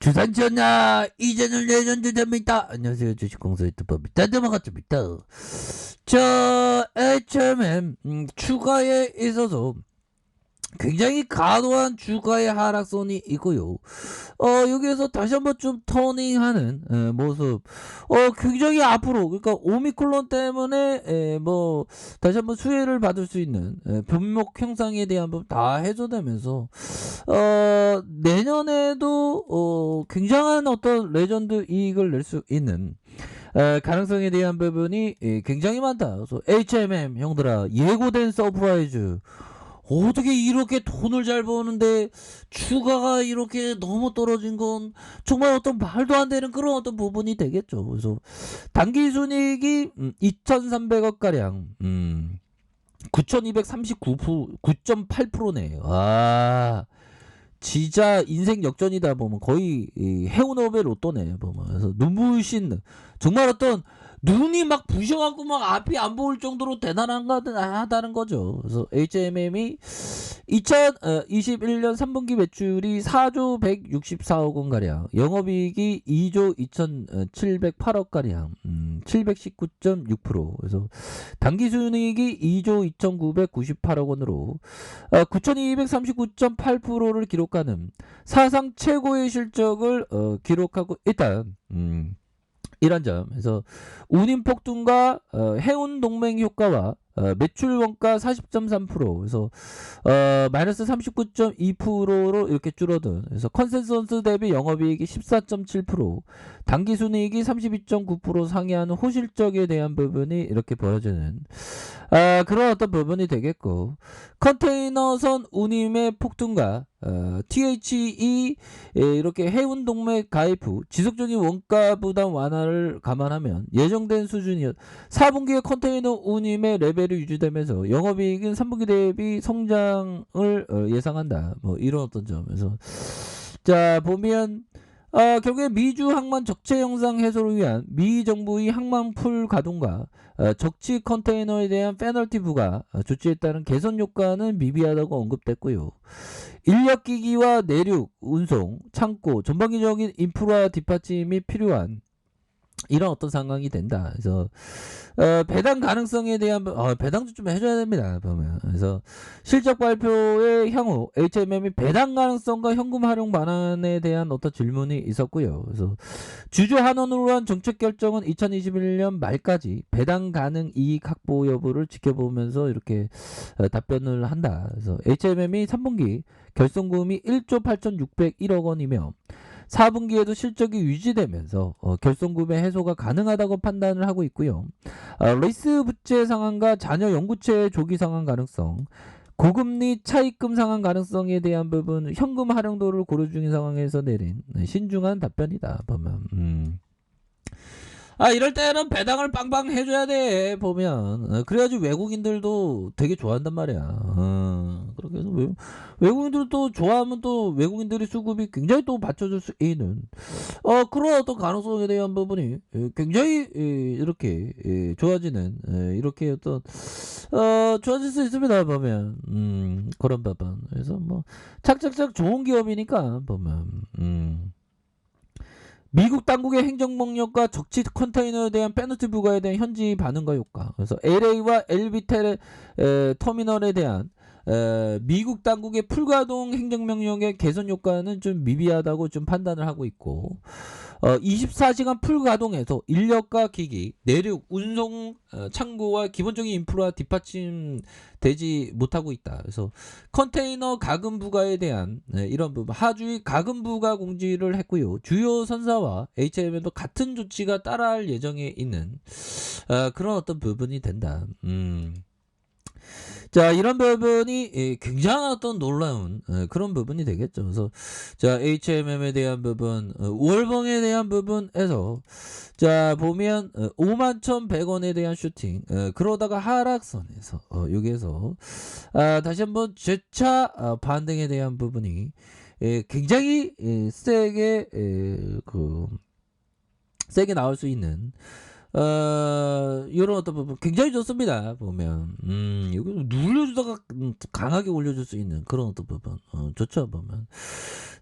주산전야 이제는 레전드 됩니다. 안녕하세요, 주식공사 유튜버 미타드마가입니다. HMM 추가에 있어서 굉장히 과도한 주가의 하락선이 있고요. 여기에서 다시 한번 좀 터닝하는 모습. 굉장히 앞으로, 그러니까 오미크론 때문에 다시 한번 수혜를 받을 수 있는 변목 형상에 대한 부분 다 해소되면서 내년에도 굉장한 어떤 레전드 이익을 낼 수 있는 가능성에 대한 부분이 굉장히 많다. 그래서 HMM 형들아, 예고된 서프라이즈. 어떻게 이렇게 돈을 잘 버는데 추가가 이렇게 너무 떨어진 건 정말 어떤 말도 안 되는 그런 어떤 부분이 되겠죠. 그래서 단기순이익이 2,300억 가량, 9,239%, 9.8%네요. 진짜 인생 역전이다 보면 거의 해운업의 로또네 보면. 그래서 눈부신, 정말 어떤 눈이 막 부셔갖고 막 앞이 안 보일 정도로 대단하다는 거죠. 그래서 HMM이 2021년 3분기 매출이 4조 164억 원 가량, 영업이익이 2조 2,708억 가량, 719.6%. 그래서 당기순이익이 2조 2,998억 원으로 9,239.8%를 기록하는 사상 최고의 실적을 기록하고 있다. 이런 점에서 운임 폭등과 해운 동맹 효과와 매출 원가 40.3%, 그래서 마이너스 39.2%로 이렇게 줄어든, 그래서 컨센서스 대비 영업이익이 14.7%, 당기순이익이 32.9% 상회하는 호실적에 대한 부분이 이렇게 보여지는 그런 어떤 부분이 되겠고, 컨테이너선 운임의 폭등과 THE 이렇게 해운 동맹 가입 후 지속적인 원가 부담 완화를 감안하면 예정된 수준이었. 4분기에 컨테이너 운임의 레벨이 유지되면서 영업이익은 3분기 대비 성장을 예상한다. 뭐 이런 어떤 점에서 자 보면 결국에 미주 항만 적체 영상 해소를 위한 미 정부의 항만 풀 가동과 적치 컨테이너에 대한 페널티 부과 조치에 따른 개선 효과는 미비하다고 언급됐고요. 인력기기와 내륙, 운송, 창고, 전방위적인 인프라 뒷받침이 필요한 이런 어떤 상황이 된다. 그래서 배당 가능성에 대한 배당도 좀 해줘야 됩니다. 보면. 그래서 실적 발표의 향후 HMM이 배당 가능성과 현금 활용 방안에 대한 어떤 질문이 있었고요. 그래서 주주 환원으로 한 정책 결정은 2021년 말까지 배당 가능 이익 확보 여부를 지켜보면서 이렇게 답변을 한다. 그래서 HMM이 3분기 결손금이 1조 8,601억 원이며 4분기에도 실적이 유지되면서 결손금의 해소가 가능하다고 판단을 하고 있고요. 리스 부채 상환과 자녀 연구채 조기 상환 가능성, 고금리 차입금 상환 가능성에 대한 부분 현금 활용도를 고려 중인 상황에서 내린 신중한 답변이다. 보면 이럴 때는 배당을 빵빵 해줘야 돼. 보면 그래야지 외국인들도 되게 좋아한단 말이야. 그렇게 해서 외국인들도 좋아하면 또 외국인들의 수급이 굉장히 또 받쳐줄 수 있는 그런 어떤 가능성에 대한 부분이 굉장히 이렇게 좋아지는 이렇게 어떤 좋아질 수 있습니다. 보면 그런 부분. 그래서 뭐 착착착 좋은 기업이니까 보면 미국 당국의 행정명령과 적치 컨테이너에 대한 페널티 부과에 대한 현지 반응과 효과. 그래서 LA와 LB 터미널에 대한 미국 당국의 풀가동 행정명령의 개선 효과는 좀 미비하다고 좀 판단을 하고 있고, 24시간 풀가동에서 인력과 기기, 내륙, 운송, 창고와 기본적인 인프라 뒷받침 되지 못하고 있다. 그래서 컨테이너 가금 부과에 대한 이런 부분, 하주의 가금 부과 공지를 했고요. 주요 선사와 HMM도 같은 조치가 따라할 예정에 있는 그런 어떤 부분이 된다. 자, 이런 부분이 굉장한 어떤 놀라운 그런 부분이 되겠죠. 그래서 자, HMM에 대한 부분, 월봉에 대한 부분에서 자 보면 51,100원에 대한 슈팅, 그러다가 하락선에서 여기에서 다시 한번 재차 반등에 대한 부분이 굉장히 세게 세게 나올 수 있는 이런 어떤 부분 굉장히 좋습니다. 보면 이거 눌려주다가 강하게 올려줄 수 있는 그런 어떤 부분 좋죠. 보면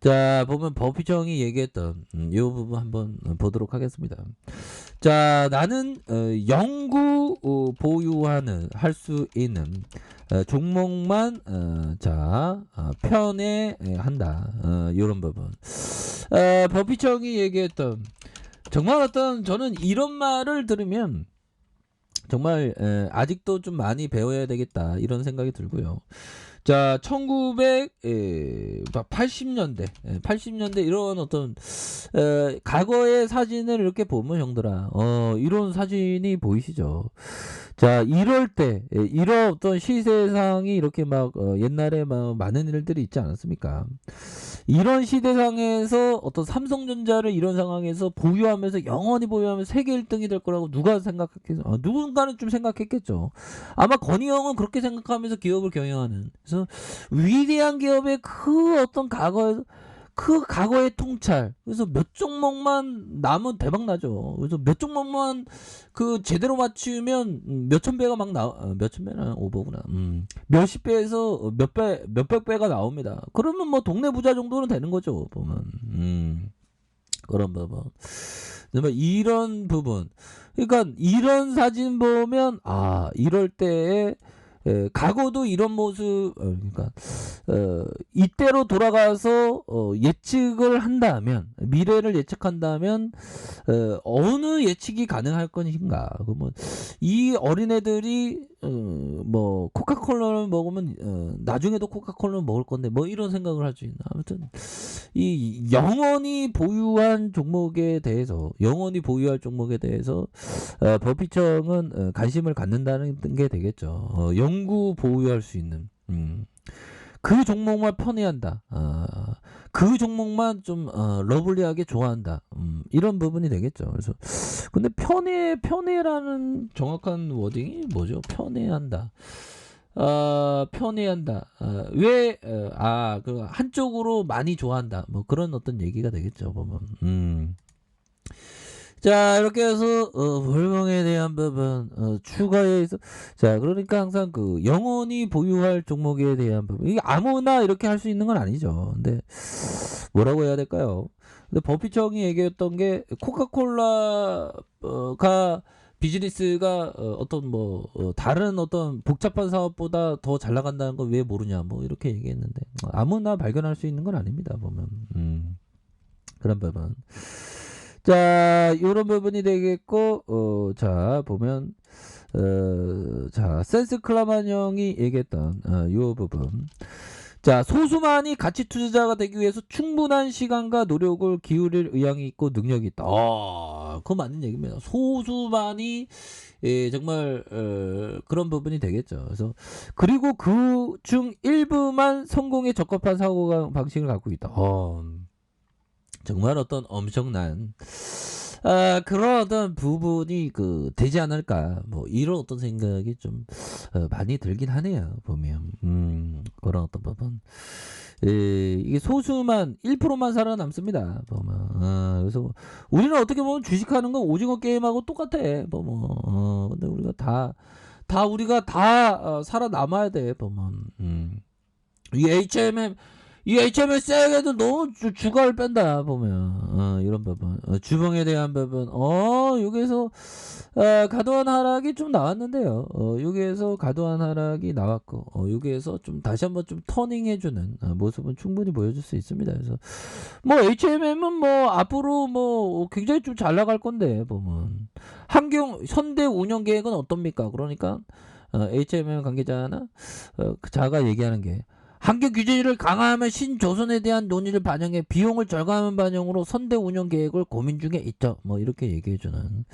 자 보면 버피청이 얘기했던 이 부분 한번 보도록 하겠습니다. 자 나는 영구 보유하는 할 수 있는 종목만 편애한다. 이런 부분 버피청이 얘기했던 정말 어떤 저는 이런 말을 들으면 정말 아직도 좀 많이 배워야 되겠다 이런 생각이 들고요. 자 1980년대 이런 어떤 과거의 사진을 이렇게 보면 형들아 이런 사진이 보이시죠. 자 이럴 때 이런 어떤 시세상이 이렇게 막 옛날에 막 많은 일들이 있지 않았습니까? 이런 시대상에서 어떤 삼성전자를 이런 상황에서 보유하면서 영원히 보유하면서 세계 1등이 될 거라고 누가 생각했겠어? 누군가는 좀 생각했겠죠. 아마 건희 형은 그렇게 생각하면서 기업을 경영하는. 그래서 위대한 기업의 그 어떤 과거의 통찰. 그래서 몇 종목만 남은 대박 나죠. 그래서 몇 종목만 그 제대로 맞추면 몇천 배가 막 몇천 배나 오버구나. 몇십 배에서 몇백 배가 나옵니다. 그러면 뭐 동네 부자 정도는 되는 거죠. 보면. 그런 부분. 이런 부분. 그러니까 이런 사진 보면 이럴 때에 과거도 이런 모습 그러니까 이때로 돌아가서 예측을 한다면 미래를 예측한다면 어느 예측이 가능할 것인가. 그러면 이 어린애들이 뭐 코카콜라를 먹으면 나중에도 코카콜라를 먹을 건데 뭐 이런 생각을 할 수 있나. 아무튼 이 영원히 보유할 종목에 대해서 버피청은 관심을 갖는다는 게 되겠죠. 영구 보유할 수 있는 그 종목만 편애한다. 그 종목만 좀 러블리하게 좋아한다. 이런 부분이 되겠죠. 그래서 근데 편애라는 정확한 워딩이 뭐죠? 편애한다. 편애한다. 그 한쪽으로 많이 좋아한다. 뭐 그런 어떤 얘기가 되겠죠. 보면. 자 이렇게 해서 월봉에 대한 부분 추가해서 자 그러니까 항상 그 영원히 보유할 종목에 대한 부분 이게 아무나 이렇게 할 수 있는 건 아니죠. 근데 뭐라고 해야 될까요? 근데 버피청이 얘기했던 게 코카콜라가 비즈니스가 어떤 뭐 다른 어떤 복잡한 사업보다 더 잘 나간다는 걸 왜 모르냐 뭐 이렇게 얘기했는데 아무나 발견할 수 있는 건 아닙니다. 보면 그런 부분. 자, 요런 부분이 되겠고, 자, 보면, 자, 센스 클라만 형이 얘기했던, 요 부분. 자, 소수만이 가치 투자자가 되기 위해서 충분한 시간과 노력을 기울일 의향이 있고 능력이 있다. 그거 맞는 얘기입니다. 소수만이, 정말, 그런 부분이 되겠죠. 그리고 그 중 일부만 성공에 적합한 사고 방식을 갖고 있다. 정말 어떤 엄청난 그런 어떤 부분이 되지 않을까 뭐 이런 어떤 생각이 좀 많이 들긴 하네요. 보면 그런 어떤 부분 이게 소수만 1%만 살아남습니다. 보면 그래서 우리는 어떻게 보면 주식하는 건 오징어 게임하고 똑같아. 보면 근데 우리가 다 살아남아야 돼. 보면 이 HMM 세게도 너무 주가를 뺀다 보면 이런 부분 주봉에 대한 부분 여기에서 과도한 하락이 좀 나왔는데요. 여기에서 과도한 하락이 나왔고 여기에서 좀 다시 한번 좀 터닝해주는 모습은 충분히 보여줄 수 있습니다. 그래서 뭐 HMM은 뭐 앞으로 뭐 굉장히 좀 잘 나갈 건데 보면 현대 운영 계획은 어떻습니까? 그러니까 HMM 관계자나 자가 얘기하는 게 환경 규제를 강화하면 신조선에 대한 논의를 반영해 비용을 절감하는 반영으로 선대 운영 계획을 고민 중에 있죠. 뭐 이렇게 얘기해주는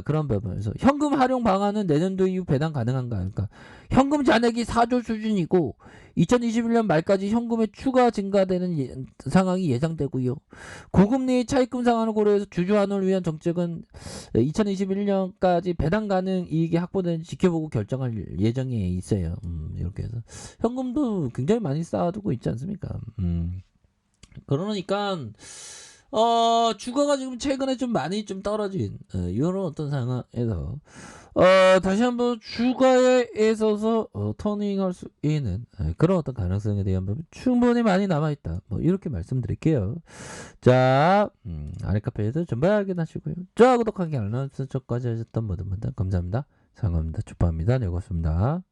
그런 부분에서 현금 활용 방안은 내년도 이후 배당 가능한가? 그러니까 현금 잔액이 4조 수준이고 2021년 말까지 현금의 추가 증가되는 상황이 예상되고요. 고금리의 차입금 상황을 고려해서 주주 환원을 위한 정책은 2021년까지 배당 가능 이익이 확보되는지 지켜보고 결정할 예정에 있어요. 이렇게 해서 현금도 굉장히 많이 쌓아두고 있지 않습니까? 그러니까 주가가 지금 최근에 좀 많이 좀 떨어진 이런 어떤 상황에서 다시 한번 주가에 있어서 터닝할 수 있는 그런 어떤 가능성에 대한 부분 충분히 많이 남아있다. 뭐 이렇게 말씀드릴게요. 자, 아래카페에서 전부 확인하시고요. 좋아요, 구독하기, 알람 설정까지 하셨던 모든 분들 감사합니다. 상감합니다. 축복합니다. 네, 고맙습니다.